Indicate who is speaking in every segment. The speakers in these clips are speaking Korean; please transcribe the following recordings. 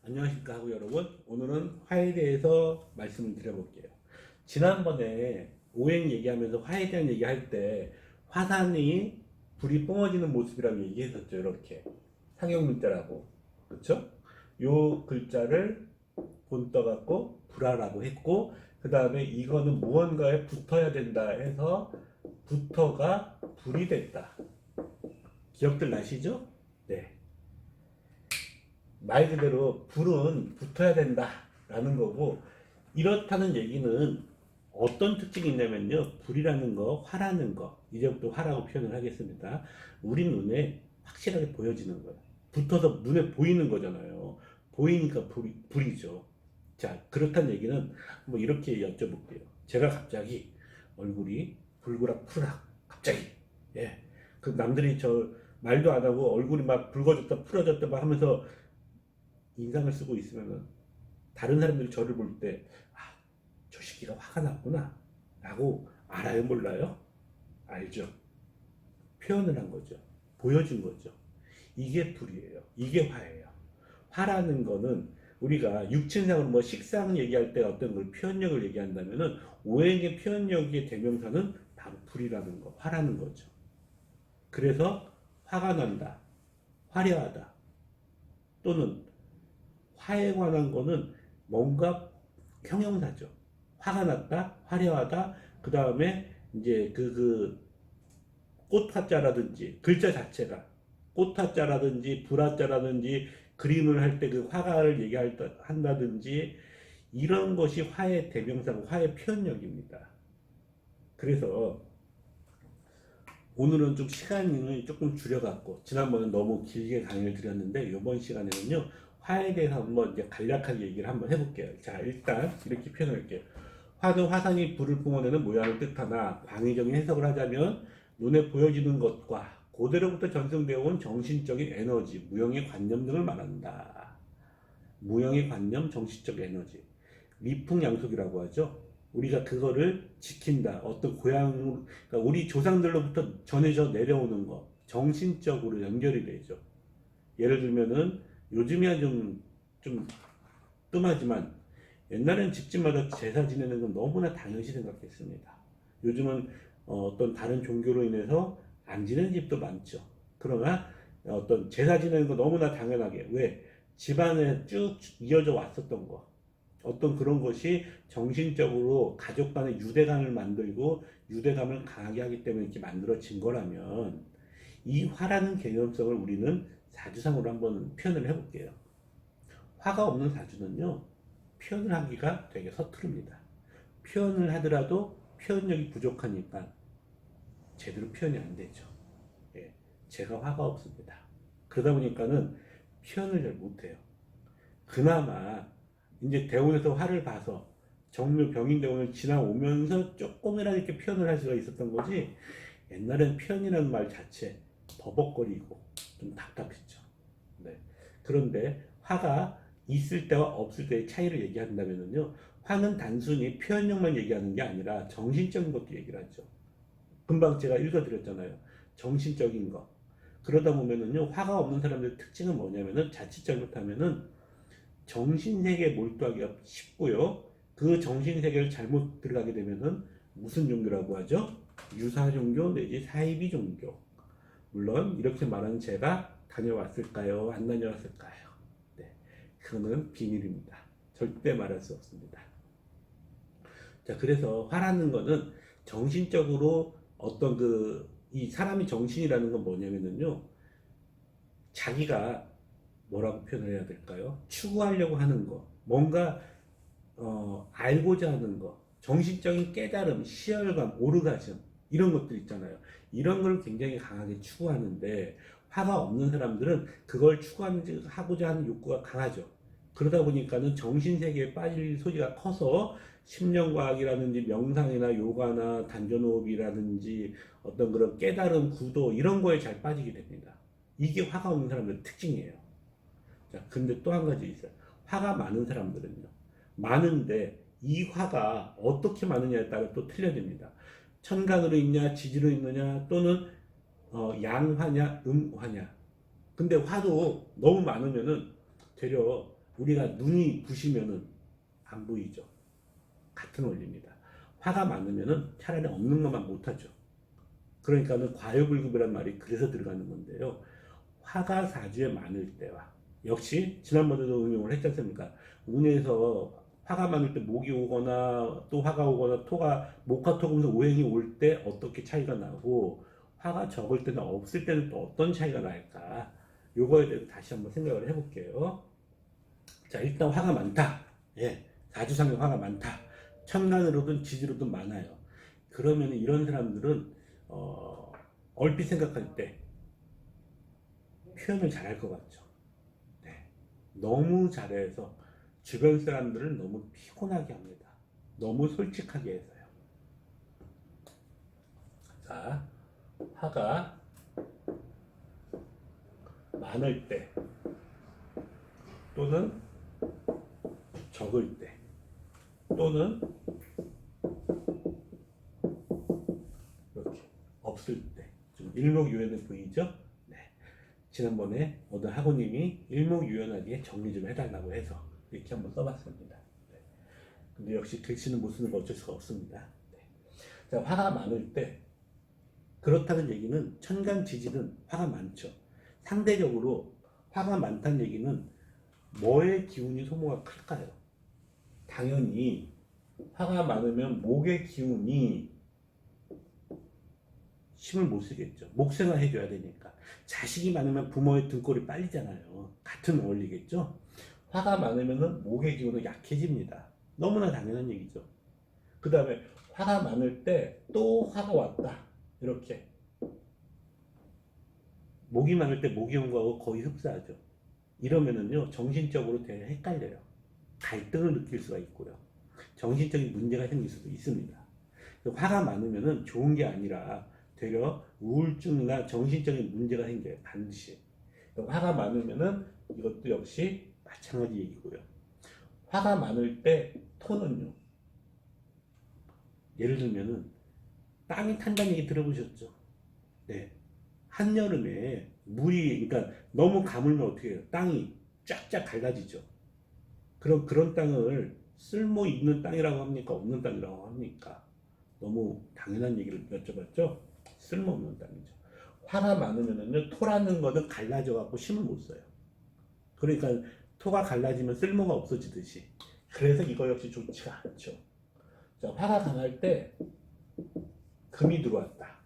Speaker 1: 안녕하십니까 하고 여러분, 오늘은 화에 대해서 말씀을 드려볼게요. 지난번에 오행 얘기하면서 화에 대한 얘기할 때 화산이 불이 뿜어지는 모습이라고 얘기했었죠. 이렇게 상형문자라고, 그렇죠? 요 글자를 본떠 갖고 불화라고 했고, 그 다음에 이거는 무언가에 붙어야 된다 해서 붙어가 불이 됐다. 기억들 나시죠? 네. 말 그대로 불은 붙어야 된다라는 거고, 이렇다는 얘기는 어떤 특징이 있냐면요, 불이라는 거, 화라는 거, 이제부터 화라고 표현을 하겠습니다. 우리 눈에 확실하게 보여지는 거예요. 붙어서 눈에 보이는 거잖아요. 보이니까 불이죠. 자, 그렇다는 얘기는 뭐 이렇게 여쭤볼게요. 제가 갑자기 얼굴이 불그락 푸락 갑자기, 예, 그 남들이 저 말도 안 하고 얼굴이 막 붉어졌다 풀어졌다 막 하면서 인상을 쓰고 있으면은 다른 사람들이 저를 볼 때, 아, 저 새끼가 화가 났구나 라고 알아요, 몰라요? 알죠. 표현을 한 거죠. 보여준 거죠. 이게 불이에요. 이게 화예요. 화라는 거는 우리가 육친상으로 뭐 식상 얘기할 때 어떤 걸 표현력을 얘기한다면은 오행의 표현력의 대명사는 바로 불이라는 거, 화라는 거죠. 그래서 화가 난다, 화려하다, 또는 화에 관한 거는 뭔가 형용사죠. 화가 났다, 화려하다, 그 다음에 이제 꽃화자라든지 글자 자체가 꽃화자라든지 불화자라든지 그림을 할 때 그 화가를 한다든지 이런 것이 화의 대명사고 화의 표현력입니다. 그래서 오늘은 좀 시간을 조금 줄여갖고, 지난번에 너무 길게 강의를 드렸는데 이번 시간에는요 화에 대해서 한번 이제 간략하게 얘기를 한번 해볼게요. 자, 일단 이렇게 표현할게요. 화는 화산이 불을 뿜어내는 모양을 뜻하나 광의적인 해석을 하자면 눈에 보여지는 것과 고대로부터 전승되어 온 정신적인 에너지, 무형의 관념 등을 말한다. 무형의 관념, 정신적 에너지, 미풍양속이라고 하죠. 우리가 그거를 지킨다. 어떤 그러니까 우리 조상들로부터 전해져 내려오는 거, 정신적으로 연결이 되죠. 예를 들면은 요즘이야 좀 뜸하지만 옛날엔 집집마다 제사 지내는 건 너무나 당연시 생각했습니다. 요즘은 어떤 다른 종교로 인해서 안 지내는 집도 많죠. 그러나 어떤 제사 지내는 거 너무나 당연하게, 왜? 집안에 쭉 이어져 왔었던 거, 어떤 그런 것이 정신적으로 가족 간의 유대감을 만들고 유대감을 강하게 하기 때문에 이렇게 만들어진 거라면, 이 화라는 개념성을 우리는 사주상으로 한번 표현을 해볼게요. 화가 없는 사주는요, 표현을 하기가 되게 서투릅니다. 표현을 하더라도 표현력이 부족하니까 제대로 표현이 안 되죠. 예, 제가 화가 없습니다. 그러다 보니까는 표현을 잘 못해요. 그나마 이제 대운에서 화를 봐서 정묘 병인 대운을 지나오면서 조금이라도 이렇게 표현을 할 수가 있었던 거지, 옛날엔 표현이라는 말 자체 버벅거리고 좀 답답했죠. 네. 그런데 화가 있을 때와 없을 때의 차이를 얘기한다면요, 화는 단순히 표현력만 얘기하는 게 아니라 정신적인 것도 얘기를 하죠. 금방 제가 읽어드렸잖아요. 정신적인 거. 그러다 보면은요, 화가 없는 사람들의 특징은 뭐냐면은, 자칫 잘못하면은 정신세계에 몰두하기가 쉽고요. 그 정신세계를 잘못 들어가게 되면은 무슨 종교라고 하죠? 유사종교 내지 사이비 종교. 물론 이렇게 말하는 제가 다녀왔을까요? 안 다녀왔을까요? 네, 그거는 비밀입니다. 절대 말할 수 없습니다. 자, 그래서 화라는 거는 정신적으로 어떤 이 사람이 정신이라는 건 뭐냐면요, 자기가 뭐라고 표현을 해야 될까요? 추구하려고 하는 거, 뭔가 알고자 하는 거, 정신적인 깨달음, 시열감, 오르가즘, 이런 것들 있잖아요. 이런 걸 굉장히 강하게 추구하는데, 화가 없는 사람들은 그걸 추구하고자 하는 욕구가 강하죠. 그러다 보니까는 정신세계에 빠질 소지가 커서 심령과학이라든지 명상이나 요가나 단전호흡이라든지 어떤 그런 깨달음, 구도, 이런 거에 잘 빠지게 됩니다. 이게 화가 없는 사람들의 특징이에요. 자, 근데 또 한 가지 있어요. 화가 많은 사람들은요, 많은데 이 화가 어떻게 많으냐에 따라 또 틀려집니다. 천간으로 있냐, 지지로 있느냐, 또는 양화냐, 음화냐. 근데 화도 너무 많으면은 되려 우리가 눈이 부시면은 안 보이죠. 같은 원리입니다. 화가 많으면은 차라리 없는 것만 못하죠. 그러니까는 과유불급이란 말이 그래서 들어가는 건데요. 화가 사주에 많을 때와 역시 지난번에도 응용을 했지 않습니까? 운에서 화가 많을 때 목이 오거나 또 화가 오거나 토가 목화토금에서 오행이 올 때 어떻게 차이가 나고 화가 적을 때는 없을 때는 또 어떤 차이가 날까? 요거에 대해서 다시 한번 생각을 해볼게요. 자, 일단 화가 많다. 예, 사주상에 화가 많다. 천간으로든 지지로든 많아요. 그러면 이런 사람들은 얼핏 생각할 때 표현을 잘할 것 같죠. 네. 너무 잘해서 주변 사람들을 너무 피곤하게 합니다. 너무 솔직하게 해서요. 자, 화가 많을 때 또는 적을 때 또는 이렇게 없을 때 좀 일목요연해 보이죠? 네. 지난번에 어떤 학우님이 일목요연하게 정리 좀 해달라고 해서 이렇게 한번 써봤습니다. 네. 근데 역시 글씨는 못 쓰는 거 어쩔 수가 없습니다. 네. 자, 화가 많을 때 그렇다는 얘기는 천간지지는 화가 많죠. 상대적으로 화가 많다는 얘기는 뭐의 기운이 소모가 클까요? 당연히 화가 많으면 목의 기운이 힘을 못 쓰겠죠. 목생활 해줘야 되니까. 자식이 많으면 부모의 등골이 빨리잖아요. 같은 원리겠죠. 화가 많으면 목의 기운은 약해집니다. 너무나 당연한 얘기죠. 그 다음에 화가 많을 때 또 화가 왔다. 이렇게 목이 많을 때 목이 온 거하고 거의 흡사하죠. 이러면은요 정신적으로 되게 헷갈려요. 갈등을 느낄 수가 있고요. 정신적인 문제가 생길 수도 있습니다. 화가 많으면은 좋은 게 아니라 되려 우울증이나 정신적인 문제가 생겨요. 반드시. 화가 많으면은 이것도 역시 마찬가지 얘기고요. 화가 많을 때 토는요. 예를 들면은 땅이 탄다는 얘기 들어보셨죠? 네. 한여름에 물이 그러니까 너무 가물면 어떻게 해요? 땅이 쫙쫙 갈라지죠. 그런 땅을 쓸모 있는 땅이라고 합니까? 없는 땅이라고 합니까? 너무 당연한 얘기를 여쭤봤죠? 쓸모없는 땅이죠. 화가 많으면은요, 토라는 거는 갈라져 갖고 힘을 못 써요. 그러니까 토가 갈라지면 쓸모가 없어지듯이. 그래서 이거 역시 좋지가 않죠. 자, 화가 강할 때 금이 들어왔다.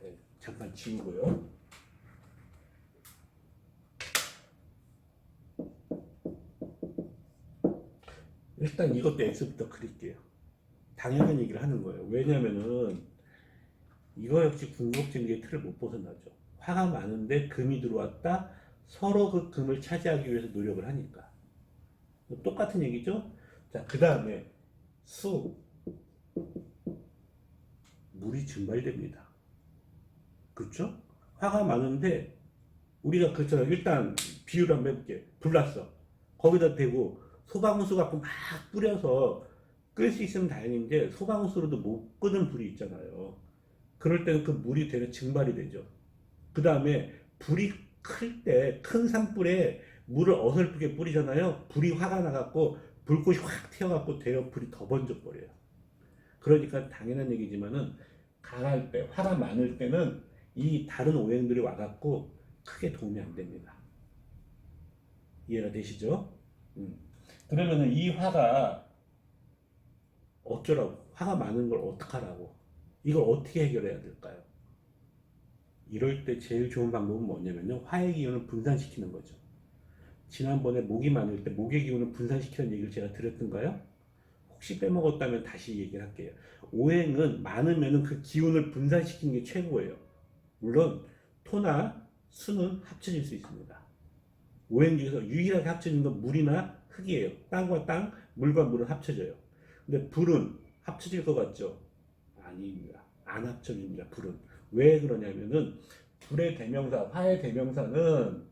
Speaker 1: 네, 잠깐 지우고요. 일단 이것도 X부터 그릴게요. 당연한 얘기를 하는 거예요. 왜냐면은 이거 역시 궁극증기의 틀을 못 벗어나죠. 화가 많은데 금이 들어왔다. 서로 그 금을 차지하기 위해서 노력을 하니까. 똑같은 얘기죠. 자, 그 다음에 수, 물이 증발됩니다. 그렇죠? 화가 많은데 우리가 그처럼 일단 비유를 한번 해볼게요. 불났어. 거기다 대고 소방수 갖고 막 뿌려서 끌 수 있으면 다행인데 소방수로도 못 끄는 불이 있잖아요. 그럴 때는 그 물이 되게 증발이 되죠. 그 다음에 불이 클 때 큰 산불에 물을 어설프게 뿌리잖아요. 불이 화가 나갖고 불꽃이 확 튀어갖고 되어 불이 더 번져버려요. 그러니까 당연한 얘기지만은 강할 때, 화가 많을 때는 이 다른 오행들이 와갖고 크게 도움이 안 됩니다. 이해가 되시죠? 그러면은 이 화가 어쩌라고? 화가 많은 걸 어떡하라고? 이걸 어떻게 해결해야 될까요? 이럴 때 제일 좋은 방법은 뭐냐면요. 화의 기운을 분산시키는 거죠. 지난번에 목이 많을 때 목의 기운을 분산시키는 얘기를 제가 드렸던가요? 혹시 빼먹었다면 다시 얘기를 할게요. 오행은 많으면 그 기운을 분산시키는 게 최고예요. 물론 토나 수는 합쳐질 수 있습니다. 오행 중에서 유일하게 합쳐지는 건 물이나 흙이에요. 땅과 땅, 물과 물은 합쳐져요. 근데 불은 합쳐질 것 같죠? 아닙니다. 안 합쳐집니다. 불은. 왜 그러냐면은 불의 대명사, 화의 대명사는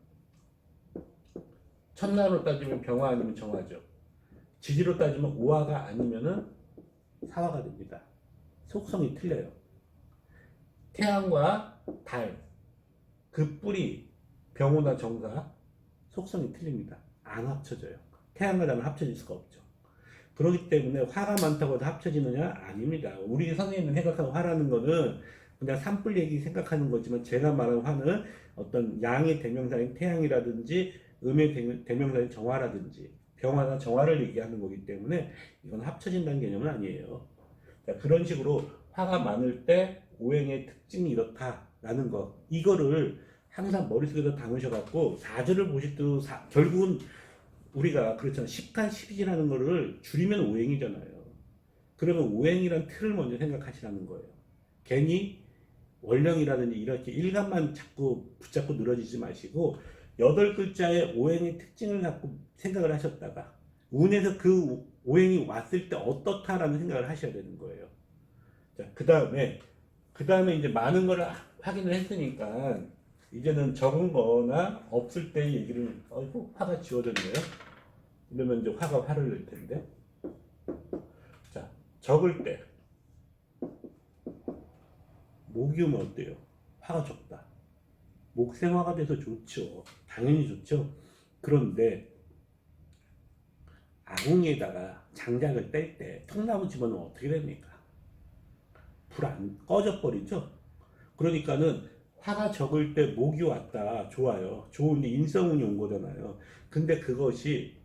Speaker 1: 천간으로 따지면 병화 아니면 정화죠. 지지로 따지면 오화가 아니면은 사화가 됩니다. 속성이 틀려요. 태양과 달, 그 뿔이 병호나 정사 속성이 틀립니다. 안 합쳐져요. 태양과 달은 합쳐질 수가 없죠. 그렇기 때문에 화가 많다고 해서 합쳐지느냐? 아닙니다. 우리 선생님은 생각하는 화라는 거는 그냥 산불 얘기 생각하는 거지만 제가 말하는 화는 어떤 양의 대명사인 태양이라든지 음의 대명사인 정화라든지 병화나 정화를 얘기하는 거기 때문에 이건 합쳐진다는 개념은 아니에요. 자, 그런 식으로 화가 많을 때 오행의 특징이 이렇다라는 거 이거를 항상 머릿속에서 담으셔갖고 사주를 보실 때도 결국은 우리가 그렇잖아 10간 12지라는 거를 줄이면 오행이잖아요. 그러면 오행이란 틀을 먼저 생각하시라는 거예요. 괜히 월령이라든지 이렇게 일간만 자꾸 붙잡고 늘어지지 마시고 8글자의 오행의 특징을 갖고 생각을 하셨다가 운에서 그 오행이 왔을 때 어떻다라는 생각을 하셔야 되는 거예요. 자, 그 다음에 이제 많은 걸 확인을 했으니까 이제는 적은 거나 없을 때 얘기를 아이고 화가 지워졌네요. 이러면 이제 화가 화를 낼 텐데. 자, 적을 때 목이 오면 어때요? 화가 적다. 목생화가 돼서 좋죠. 당연히 좋죠. 그런데 아궁이에다가 장작을 뗄 때 통나무 집어넣으면 어떻게 됩니까? 불 안 꺼져 버리죠. 그러니까는 화가 적을 때 목이 왔다 좋아요. 좋은데 인성운이 온 거잖아요. 근데 그것이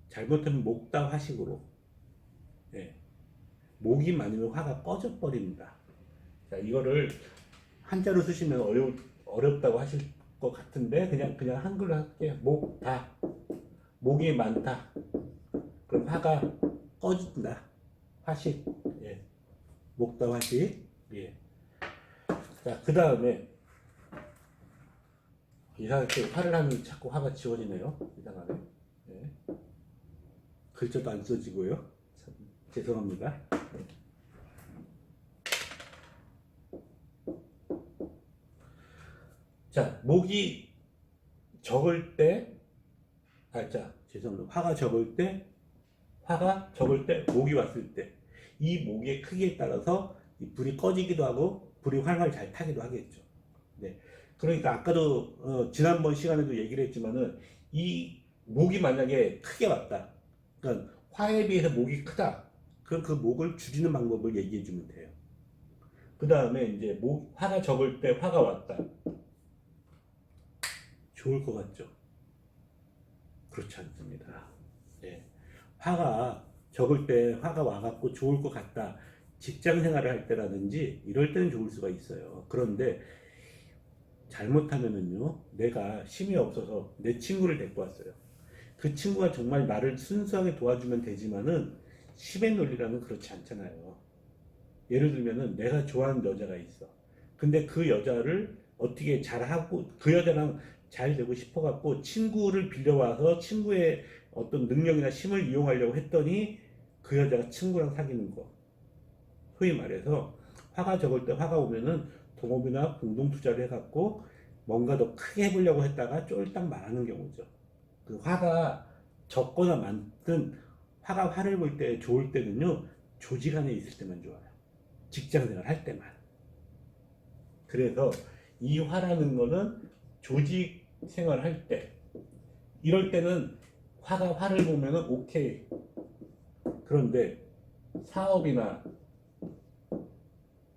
Speaker 1: 잘못하면 목다 화식으로 예, 목이 많으면 화가 꺼져 버립니다. 자, 이거를 한자로 쓰시면 어렵다고 하실 것 같은데 그냥 한글로 할게요. 목다 목이 많다. 그럼 화가 꺼진다. 화식 예. 목다 화식 예. 자, 그 다음에 이상하게 화를 하면 자꾸 화가 지워지네요. 이상하네. 예. 글자도 안 써지고요. 참, 죄송합니다. 자, 목이 적을 때, 죄송합니다. 화가 적을 때, 목이 왔을 때, 이 목의 크기에 따라서 이 불이 꺼지기도 하고, 불이 활활 잘 타기도 하겠죠. 네. 그러니까 아까도, 지난번 시간에도 얘기를 했지만은, 이 목이 만약에 크게 왔다. 그러니까 화에 비해서 목이 크다. 그럼 그 목을 줄이는 방법을 얘기해 주면 돼요. 그 다음에 이제 화가 적을 때 화가 왔다. 좋을 것 같죠? 그렇지 않습니다. 예. 화가 적을 때 화가 와갖고 좋을 것 같다. 직장 생활을 할 때라든지 이럴 때는 좋을 수가 있어요. 그런데 잘못하면은요, 내가 힘이 없어서 내 친구를 데리고 왔어요. 그 친구가 정말 나를 순수하게 도와주면 되지만은 힘의 논리라는 그렇지 않잖아요. 예를 들면은 내가 좋아하는 여자가 있어. 근데 그 여자를 어떻게 잘하고 그 여자랑 잘 되고 싶어갖고 친구를 빌려와서 친구의 어떤 능력이나 힘을 이용하려고 했더니 그 여자가 친구랑 사귀는 거. 소위 말해서 화가 적을 때 화가 오면은 동업이나 공동 투자를 해갖고 뭔가 더 크게 해보려고 했다가 쫄딱 말하는 경우죠. 그 화가 적거나 많든 화가 화를 볼 때 좋을 때는요 조직 안에 있을 때만 좋아요. 직장 생활 할 때만. 그래서 이 화라는 거는 조직 생활 할 때, 이럴 때는 화가 화를 보면은 오케이. 그런데 사업이나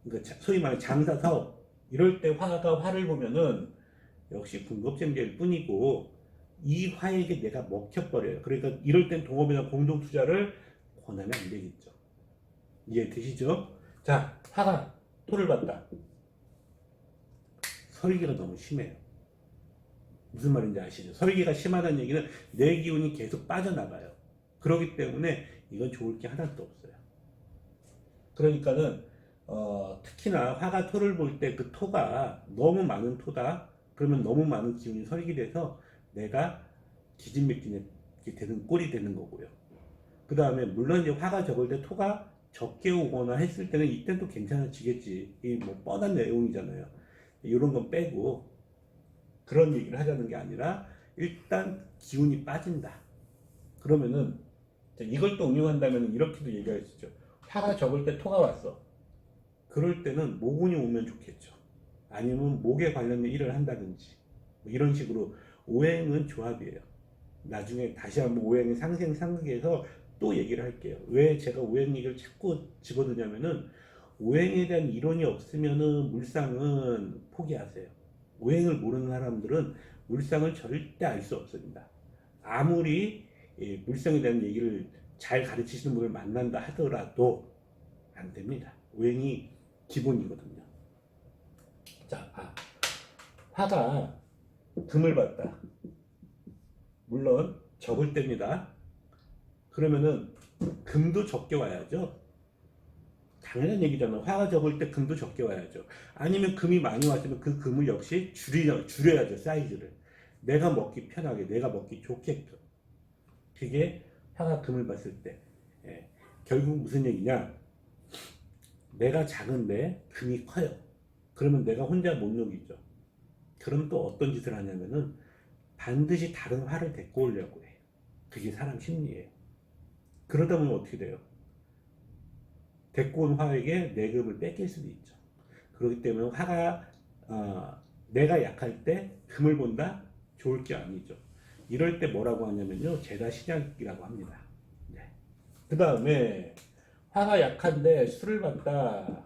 Speaker 1: 그러니까 소위 말해 장사 사업 이럴 때 화가 화를 보면은 역시 군급쟁제일 뿐이고 이 화에게 내가 먹혀버려요. 그러니까 이럴 땐 동업이나 공동 투자를 권하면 안 되겠죠. 이해되시죠? 자, 화가 토를 봤다. 설기가 너무 심해요. 무슨 말인지 아시죠? 설기가 심하다는 얘기는 내 기운이 계속 빠져나가요. 그렇기 때문에 이건 좋을 게 하나도 없어요. 그러니까는 특히나 화가 토를 볼 때 그 토가 너무 많은 토다. 그러면 너무 많은 기운이 설기돼서 내가 기진맥진이 되는 꼴이 되는 거고요. 그 다음에 물론 이제 화가 적을 때 토가 적게 오거나 했을 때는 이때는 또 괜찮아지겠지. 이 뭐 뻔한 내용이잖아요. 이런 건 빼고 그런 얘기를 하자는 게 아니라 일단 기운이 빠진다. 그러면은 이걸 또 응용한다면 이렇게도 얘기할 수 있죠. 화가 적을 때 토가 왔어. 그럴 때는 모군이 오면 좋겠죠. 아니면 목에 관련된 일을 한다든지 뭐 이런 식으로 오행은 조합이에요. 나중에 다시 한번 오행의 상생 상극에서 또 얘기를 할게요. 왜 제가 오행 얘기를 자꾸 집어드냐면은 오행에 대한 이론이 없으면은 물상은 포기하세요. 오행을 모르는 사람들은 물상을 절대 알 수 없습니다. 아무리 물상에 대한 얘기를 잘 가르치시는 분을 만난다 하더라도 안 됩니다. 오행이 기본이거든요. 자, 화가 금을 봤다. 물론 적을 때입니다. 그러면은 금도 적게 와야죠. 당연한 얘기잖아. 화가 적을 때 금도 적게 와야죠. 아니면 금이 많이 왔으면 그 금을 역시 줄여야죠. 사이즈를. 내가 먹기 편하게, 내가 먹기 좋게끔. 그게 화가 금을 봤을 때. 예. 결국 무슨 얘기냐? 내가 작은데 금이 커요. 그러면 내가 혼자 못 녹이죠. 그럼 또 어떤 짓을 하냐면은 반드시 다른 화를 데리고 오려고 해요. 그게 사람 심리예요. 그러다 보면 어떻게 돼요? 데리고 온 화에게 내 금을 뺏길 수도 있죠. 그렇기 때문에 화가 내가 약할 때 금을 본다? 좋을 게 아니죠. 이럴 때 뭐라고 하냐면요. 제다신약이라고 합니다. 네. 그 다음에 화가 약한데 술을 봤다.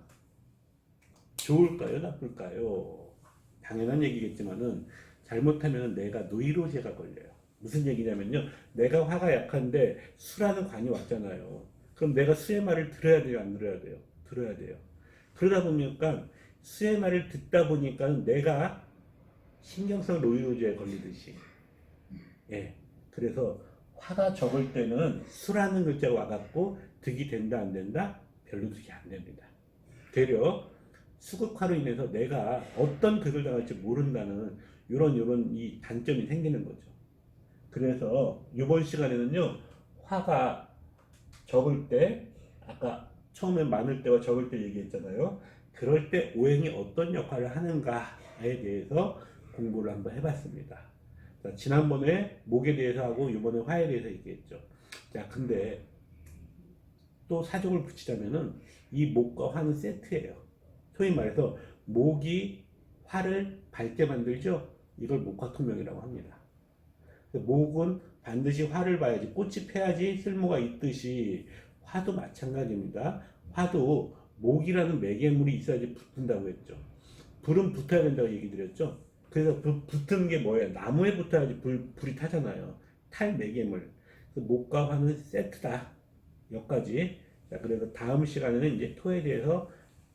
Speaker 1: 좋을까요? 나쁠까요? 당연한 얘기겠지만은 잘못하면 내가 노이로제가 걸려요. 무슨 얘기냐면요. 내가 화가 약한데 수라는 관이 왔잖아요. 그럼 내가 수의 말을 들어야 돼요? 안 들어야 돼요? 들어야 돼요. 그러다 보니까 수의 말을 듣다 보니까 내가 신경성 노이로제에 걸리듯이. 예. 그래서 화가 적을 때는 수라는 글자가 와갖고 득이 된다 안 된다? 별로 득이 안 됩니다. 되려 수극화로 인해서 내가 어떤 득을 당할지 모른다는 이런 이 단점이 생기는 거죠. 그래서 이번 시간에는요 화가 적을 때 아까 처음에 많을 때와 적을 때 얘기했잖아요. 그럴 때 오행이 어떤 역할을 하는가에 대해서 공부를 한번 해봤습니다. 자, 지난번에 목에 대해서 하고 이번에 화에 대해서 얘기했죠. 자, 근데 또 사족을 붙이자면은 이 목과 화는 세트예요. 소위 말해서 목이 화를 밝게 만들죠. 이걸 목화통명이라고 합니다. 목은 반드시 화를 봐야지 꽃이 펴야지 쓸모가 있듯이 화도 마찬가지입니다. 화도 목이라는 매개물이 있어야지 붙는다고 했죠. 불은 붙어야 된다고 얘기 드렸죠. 그래서 붙은 게 뭐예요? 나무에 붙어야지 불이 타잖아요. 탈 매개물. 목과 화는 세트다. 여기까지. 자, 그래서 다음 시간에는 이제 토에 대해서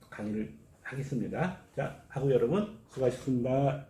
Speaker 1: 강의를 하겠습니다. 자, 하고 여러분 수고하셨습니다.